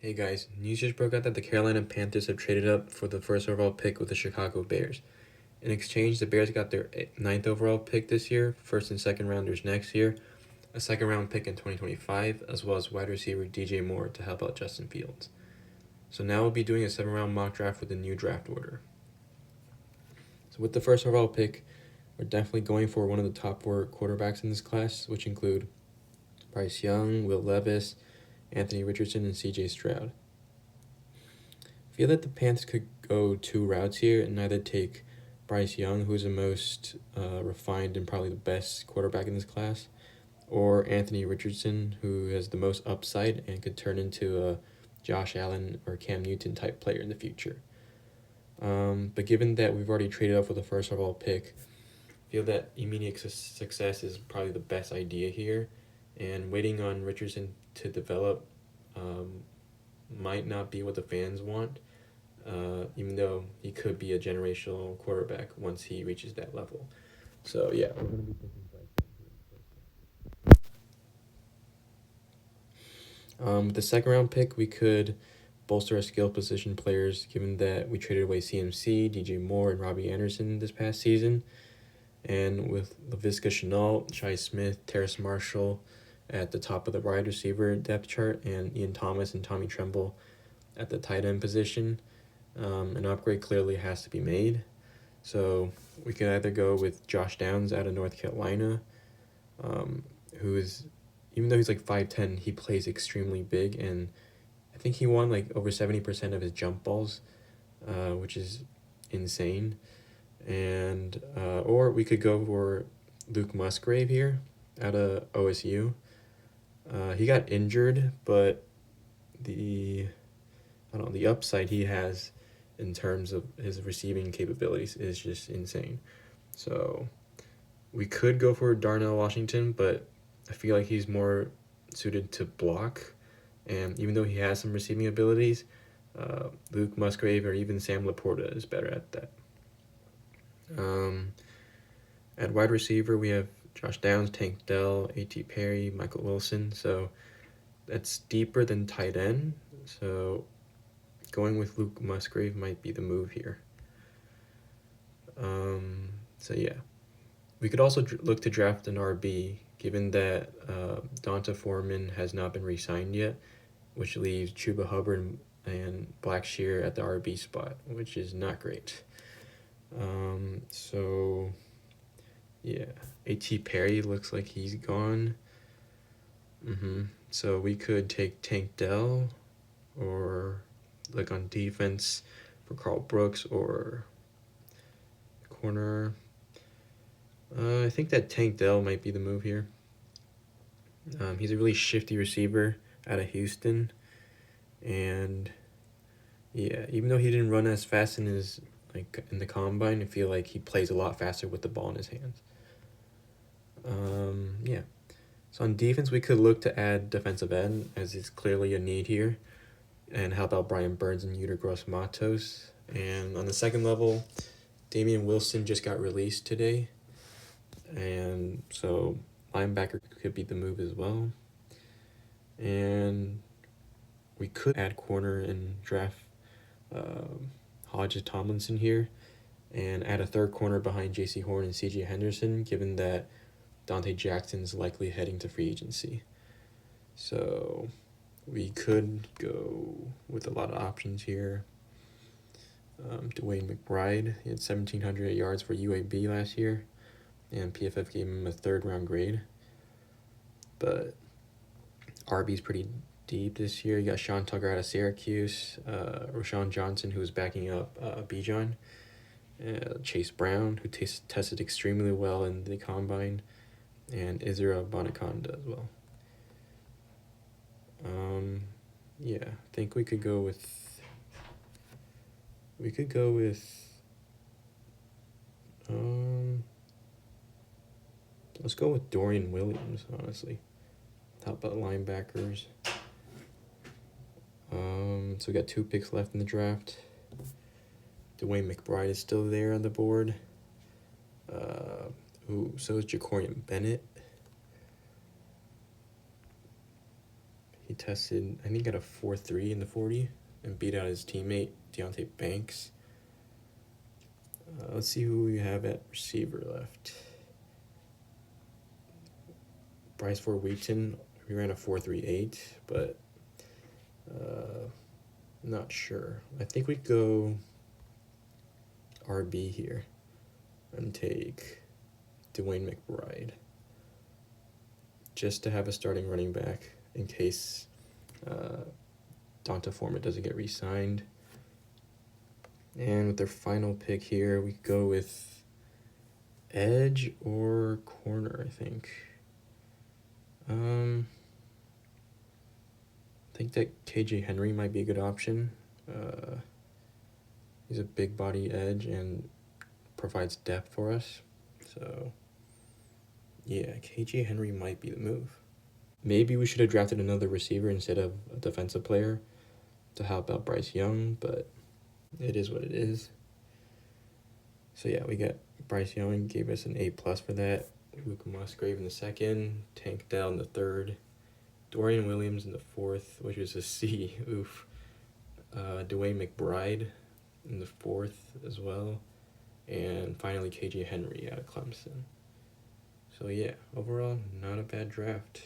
Hey guys, news just broke out that the Carolina Panthers have traded up for the first overall pick with the Chicago Bears. In exchange, the Bears got their ninth overall pick this year, first and second rounders next year, a second round pick in 2025, as well as wide receiver DJ Moore to help out Justin Fields. So now we'll be doing a 7 round mock draft with a new draft order. So with the first overall pick, we're definitely going for one of the top four quarterbacks in this class, which include Bryce Young, Will Levis, Anthony Richardson, and CJ Stroud. I feel that the Panthers could go two routes here and either take Bryce Young, who's the most refined and probably the best quarterback in this class, or Anthony Richardson, who has the most upside and could turn into a Josh Allen or Cam Newton type player in the future. But given that we've already traded up for the first overall pick, I feel that immediate success is probably the best idea here, and waiting on Richardson to develop might not be what the fans want, even though he could be a generational quarterback once he reaches that level. So yeah, we're gonna be taking with the second round pick, we could bolster our skill position players, given that we traded away CMC, DJ Moore, and Robbie Anderson this past season. And with LaVisca Chenault, Shai Smith, Terrace Marshall at the top of the wide receiver depth chart, and Ian Thomas and Tommy Tremble at the tight end position, an upgrade clearly has to be made. So we could either go with Josh Downs out of North Carolina, who is, even though he's like 5'10", he plays extremely big, and I think he won like over 70% of his jump balls, which is insane. And or we could go for Luke Musgrave here out of OSU. He got injured, but the upside he has in terms of his receiving capabilities is just insane. So we could go for Darnell Washington, but I feel like he's more suited to block. And even though he has some receiving abilities, Luke Musgrave or even Sam Laporta is better at that. At wide receiver, we have Josh Downs, Tank Dell, A.T. Perry, Michael Wilson. So that's deeper than tight end. So going with Luke Musgrave might be the move here. So yeah. We could also look to draft an RB, given that Donta Foreman has not been re-signed yet, which leaves Chuba Hubbard and Blackshear at the RB spot, which is not great. So yeah, A.T. Perry looks like he's gone. So we could take Tank Dell, or look on defense for Carl Brooks, or corner. I think that Tank Dell might be the move here. He's a really shifty receiver out of Houston, and yeah, even though he didn't run as fast in the combine, I feel like he plays a lot faster with the ball in his hands. Yeah. So on defense, we could look to add defensive end, as it's clearly a need here, and help out Brian Burns and Yuta Gross-Matos. And on the second level, Damian Wilson just got released today, and so linebacker could be the move as well. And we could add corner and draft Hodges Tomlinson here, and add a third corner behind J.C. Horn and C.J. Henderson, given that Dante Jackson's likely heading to free agency. So we could go with a lot of options here. Dwayne McBride, he had 1,700 yards for UAB last year, and PFF gave him a third-round grade. But RB's pretty deep this year. You got Sean Tucker out of Syracuse, Rashawn Johnson, who was backing up Bijan, Chase Brown, who tested extremely well in the combine, and Israel Bonaconda as well. Yeah, I think we could go with let's go with Dorian Williams, honestly. How about linebackers? So we got 2 picks left in the draft. Dwayne McBride is still there on the board. So is Jacorian Bennett. tested, I think, got a 4.3 in the 40 and beat out his teammate, Deontay Banks. Let's see who we have at receiver left. Bryce Ford Wheaton, we ran a 4.38, but not sure. I think we go RB here and take Dwayne McBride, just to have a starting running back in case Donta Foreman doesn't get re-signed. And with their final pick here, we go with edge or corner, I think. I think that KJ Henry might be a good option. He's a big body edge and provides depth for us. So, yeah, KJ Henry might be the move. Maybe we should have drafted another receiver instead of a defensive player to help out Bryce Young, but it is what it is. So yeah, we got Bryce Young, gave us an A+ for that. Luke Musgrave in the second, Tank Dell in the third, Dorian Williams in the fourth, which was a C. Oof. Dwayne McBride in the fourth as well, and finally KJ Henry out of Clemson. So yeah, overall, not a bad draft.